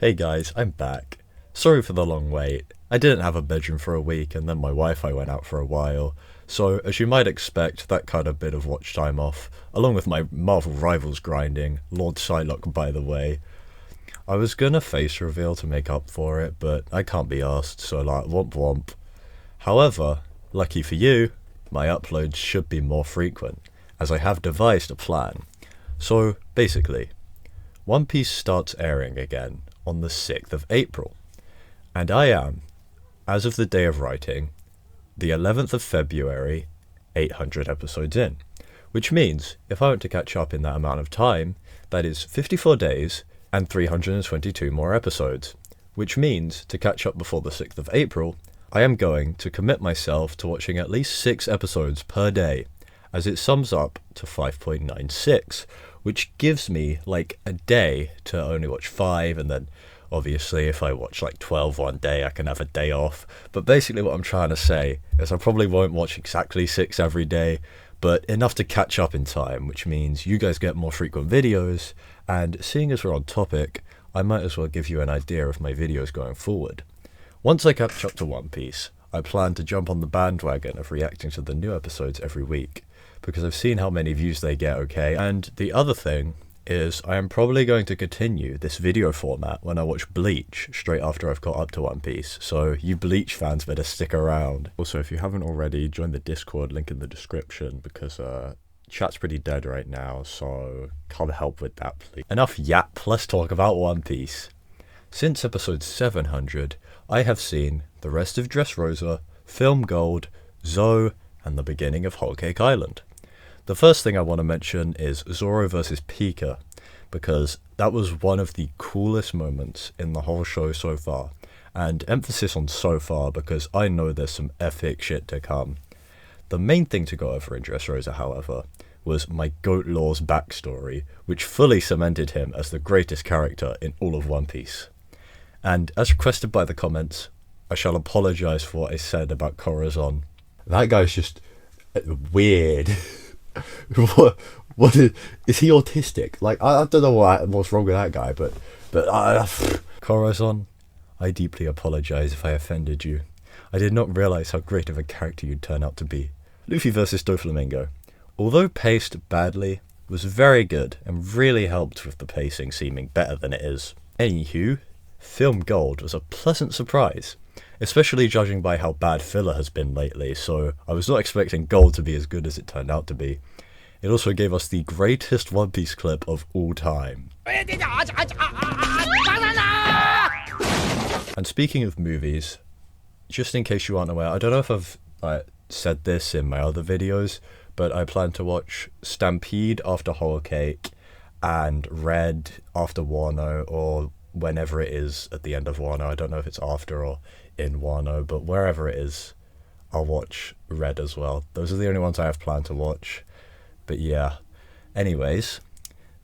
Hey guys, I'm back. Sorry for the long wait. I didn't have a bedroom for a week and then my Wi-Fi went out for a while. So, as you might expect, that cut a bit of watch time off, along with my Marvel Rivals grinding, Lord Psylocke by the way. I was gonna face reveal to make up for it, but I can't be asked, so womp womp. However, lucky for you, my uploads should be more frequent, as I have devised a plan. So, basically, One Piece starts airing again on the 6th of April, and I am, as of the day of writing, the 11th of February, 800 episodes in, which means if I want to catch up in that amount of time, that is 54 days and 322 more episodes, which means to catch up before the 6th of April, I am going to commit myself to watching at least 6 episodes per day, as it sums up to 5.96, which gives me like a day to only watch 5, and then obviously if I watch like 12 one day I can have a day off. But basically what I'm trying to say is I probably won't watch exactly 6 every day, but enough to catch up in time, which means you guys get more frequent videos, and seeing as we're on topic, I might as well give you an idea of my videos going forward. Once I catch up to One Piece, I plan to jump on the bandwagon of reacting to the new episodes every week, because I've seen how many views they get, okay? And the other thing is I am probably going to continue this video format when I watch Bleach straight after I've got up to One Piece, so you Bleach fans better stick around. Also, if you haven't already, join the Discord, link in the description, because chat's pretty dead right now, so come help with that, please. Enough yap, let's talk about One Piece. Since episode 700, I have seen the rest of Dressrosa, Film Gold, Zoe, and the beginning of Whole Cake Island. The first thing I want to mention is Zoro versus Pika, because that was one of the coolest moments in the whole show so far, and emphasis on so far because I know there's some epic shit to come. The main thing to go over in Dressrosa, however, was my Goat Law's backstory, which fully cemented him as the greatest character in all of One Piece. And as requested by the comments, I shall apologise for what I said about Corazon. That guy's just weird. What is he autistic? Like, I don't know what's wrong with that guy, but Corazon, I deeply apologize if I offended you. I did not realize how great of a character you'd turn out to be. Luffy versus Doflamingo, although paced badly, was very good and really helped with the pacing seeming better than it is. Anywho, Film Gold was a pleasant surprise, especially judging by how bad filler has been lately, so I was not expecting Gold to be as good as it turned out to be. It also gave us the greatest One Piece clip of all time. And speaking of movies, just in case you aren't aware, I don't know if I've said this in my other videos, but I plan to watch Stampede after Whole Cake and Red after Wano, or whenever it is at the end of Wano. I don't know if it's after or in Wano, but wherever it is, I'll watch Red as well. Those are the only ones I have planned to watch. But yeah, anyways,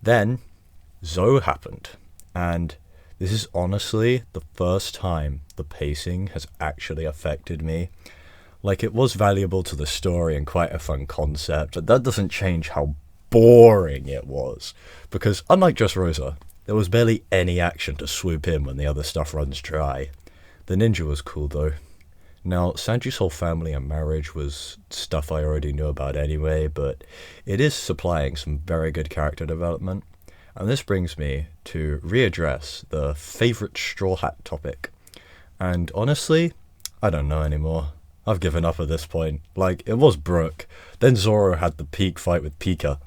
then Zoe happened, and this is honestly the first time the pacing has actually affected me. Like, it was valuable to the story and quite a fun concept, but that doesn't change how boring it was, because unlike Dressrosa, there was barely any action to swoop in when the other stuff runs dry. The ninja was cool though. Now, Sanji's whole family and marriage was stuff I already knew about anyway, but it is supplying some very good character development. And this brings me to readdress the favourite Straw Hat topic. And honestly, I don't know anymore. I've given up at this point. Like, it was Brook, then Zoro had the peak fight with Pika,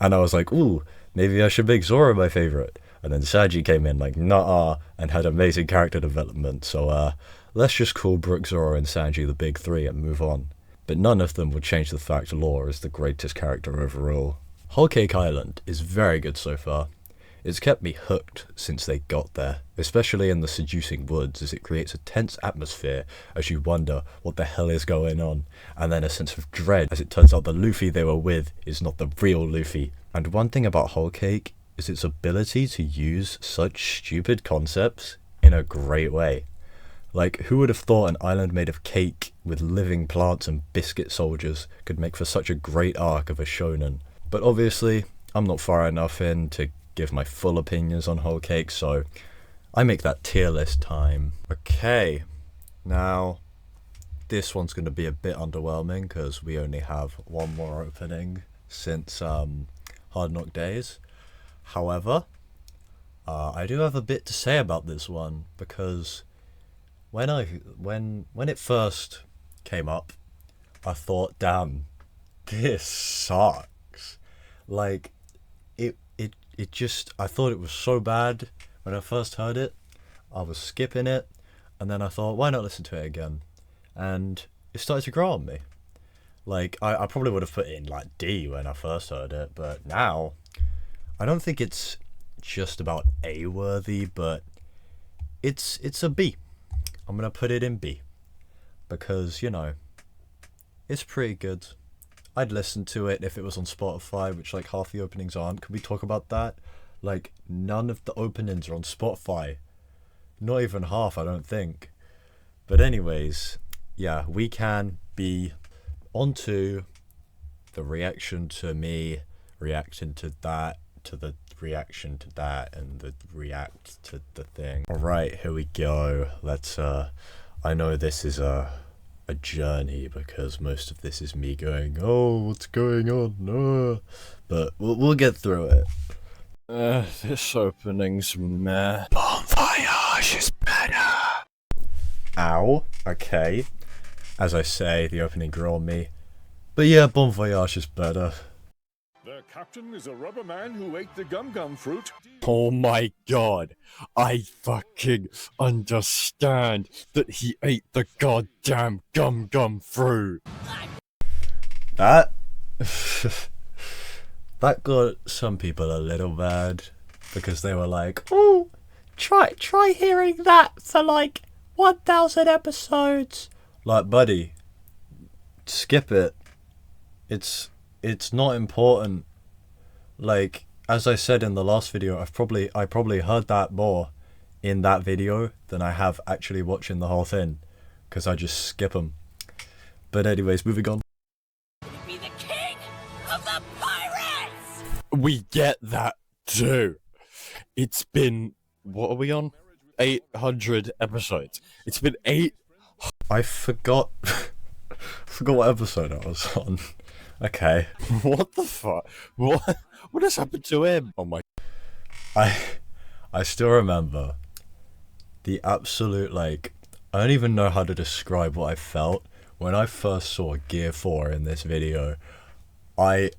and I was like, ooh, maybe I should make Zoro my favourite. And then Sanji came in like, nah, and had amazing character development, so let's just call Brook, Zoro, and Sanji the big three and move on. But none of them would change the fact Law is the greatest character overall. Whole Cake Island is very good so far. It's kept me hooked since they got there, especially in the seducing woods, as it creates a tense atmosphere as you wonder what the hell is going on, and then a sense of dread as it turns out the Luffy they were with is not the real Luffy. And one thing about Whole Cake is its ability to use such stupid concepts in a great way. Like, who would have thought an island made of cake with living plants and biscuit soldiers could make for such a great arc of a shonen? But obviously, I'm not far enough in to give my full opinions on Whole Cake, so I make that tier list time. Okay, now this one's going to be a bit underwhelming because we only have one more opening since Hard Knock Days. However, I do have a bit to say about this one because when it first came up, I thought, damn, this sucks. Like, it just, I thought it was so bad when I first heard it. I was skipping it, and then I thought, why not listen to it again? And it started to grow on me. Like, I probably would have put it in like D when I first heard it, but now I don't think it's just about A worthy, but it's a B. I'm gonna put it in B because, you know, it's pretty good. I'd listen to it if it was on Spotify, which like half the openings aren't. Can we talk about that? Like, none of the openings are on Spotify. Not even half, I don't think. But anyways, yeah, we can be onto the reaction to me reacting to that, to the reaction to that, and the react to the thing. Alright, here we go. Let's I know this is a journey because most of this is me going, oh, what's going on? But we'll get through it. This opening's meh. Bon Voyage is better. Ow. Okay. As I say, the opening grew on me. But yeah, Bon Voyage is better. The captain is a rubber man who ate the gum-gum fruit. Oh my god, I fucking understand that he ate the goddamn gum-gum fruit. That that got some people a little mad because they were like, oh, try hearing that for like 1,000 episodes. Like, buddy, skip it. It's not important. Like, as I said in the last video, I probably heard that more in that video than I have actually watching the whole thing, because I just skip them. But anyways, moving on. Be the king of the pirates! We get that too. It's been, what are we on? 800 episodes. It's been I forgot what episode I was on. Okay. What the fuck? What has happened to him? Oh my. I still remember the absolute, like, I don't even know how to describe what I felt when I first saw Gear 4 in this video. I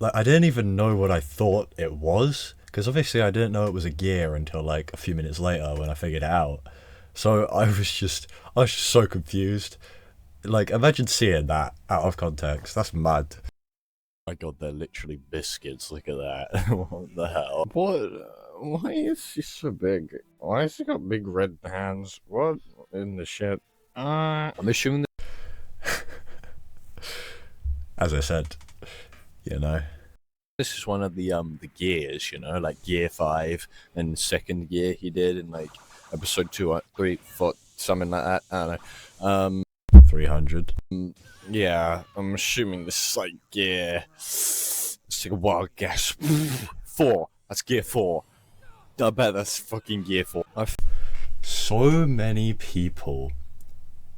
didn't even know what I thought it was, because obviously I didn't know it was a gear until like a few minutes later when I figured it out. So I was just so confused. Like, imagine seeing that out of context. That's mad. My god, they're literally biscuits. Look at that. What the hell? What? Why is he so big? Why has he got big red hands? What in the shit? I'm assuming that. As I said, you know. This is one of the gears, you know, like Gear 5 and second gear he did in like episode 2 or 3, 4, something like that. I don't know. 300. Yeah, I'm assuming this is like gear. Let's take a wild guess. 4. That's Gear 4. I bet that's fucking Gear 4. So many people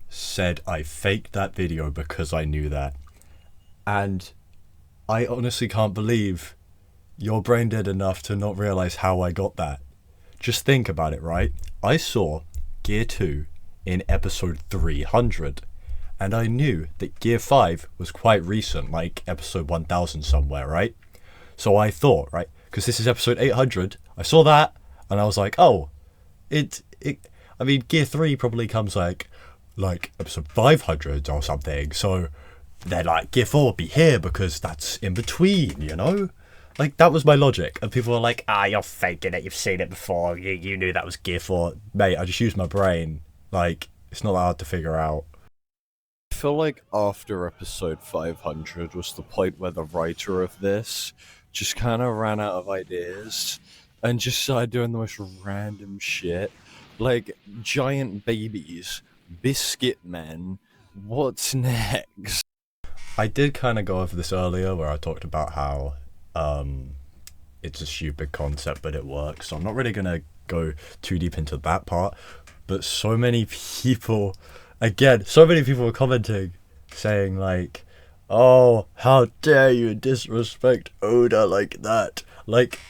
said I faked that video because I knew that. And I honestly can't believe your brain did enough to not realize how I got that. Just think about it, right? I saw Gear 2 in episode 300. And I knew that Gear 5 was quite recent, like episode 1000 somewhere, right? So I thought, right, because this is episode 800, I saw that, and I was like, oh, I mean, Gear 3 probably comes like episode 500 or something, so they're like, Gear 4 will be here because that's in between, you know? Like, that was my logic, and people were like, you're faking it, you've seen it before, you knew that was Gear 4. Mate, I just used my brain. Like, it's not that hard to figure out. I feel like after episode 500 was the point where the writer of this just kind of ran out of ideas and just started doing the most random shit. Like, giant babies, biscuit men, what's next? I did kind of go over this earlier where I talked about how it's a stupid concept but it works, so I'm not really going to go too deep into that part. But so many people, again, so many people were commenting, saying like, "Oh, how dare you disrespect Oda like that?" Like,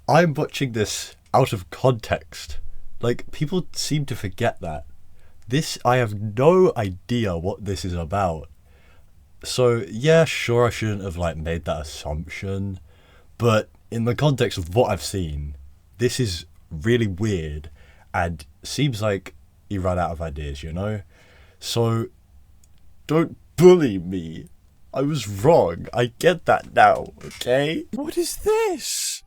I'm watching this out of context. Like, people seem to forget that. I have no idea what this is about. So, yeah, sure, I shouldn't have, like, made that assumption. But in the context of what I've seen, this is really weird and seems like he ran out of ideas, you know? So, don't bully me. I was wrong. I get that now, okay? What is this?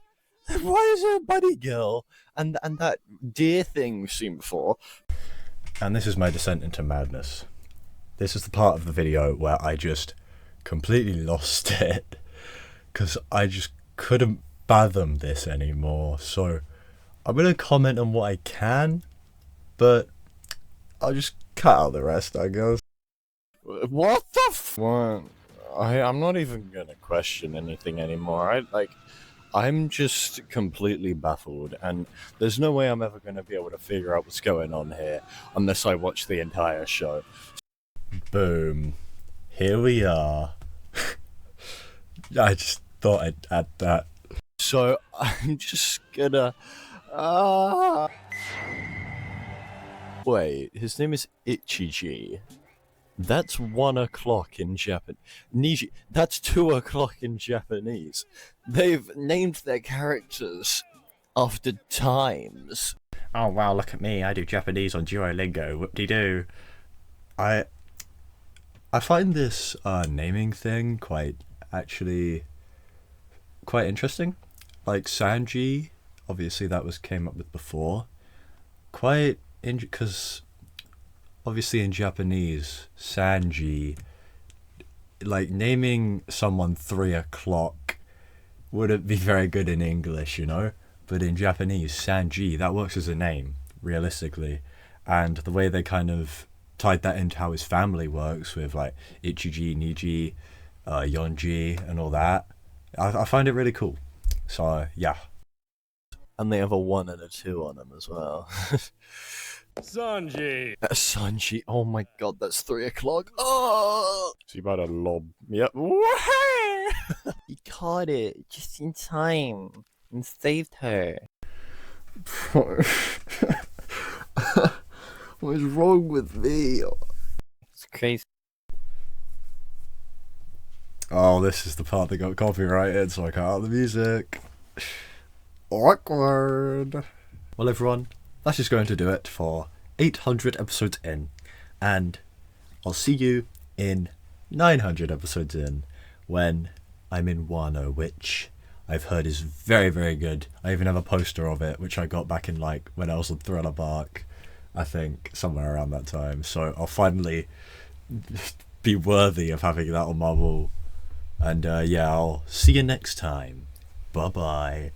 Why is there a bunny girl and that deer thing we've seen before? And this is my descent into madness. This is the part of the video where I just completely lost it. Because I just couldn't fathom this anymore. So I'm going to comment on what I can, but I'll just cut out the rest, I guess. What the what? I'm not even gonna question anything anymore. I'm just completely baffled, and there's no way I'm ever gonna be able to figure out what's going on here unless I watch the entire show. Boom. Here we are. I just thought I'd add that. So I'm just gonna. Wait, his name is Ichiji. That's 1 o'clock in Japan. Niji, that's 2 o'clock in Japanese. They've named their characters after times. Oh wow, look at me, I do Japanese on Duolingo, whoop-de-doo. I find this naming thing quite interesting. Like Sanji, obviously that came up with before. Because obviously in Japanese, Sanji, like naming someone 3 o'clock wouldn't be very good in English, you know? But in Japanese, Sanji, that works as a name, realistically. And the way they kind of tied that into how his family works with like Ichiji, Niji, Yonji, and all that, I find it really cool. So, yeah. And they have a 1 and a 2 on them as well. Sanji! Sanji, oh my god, that's 3 o'clock. Oh! She about to lob. Yep. He caught it just in time and saved her. What is wrong with me? It's crazy. Oh, this is the part that got copyrighted, so I cut out the music. Awkward. Well, everyone, that's just going to do it for 800 episodes in, and I'll see you in 900 episodes in, when I'm in Wano, which I've heard is very, very good. I even have a poster of it, which I got back in like when I was on Thriller Bark, I think, somewhere around that time. So I'll finally be worthy of having that on my wall. And yeah, I'll see you next time. Bye bye.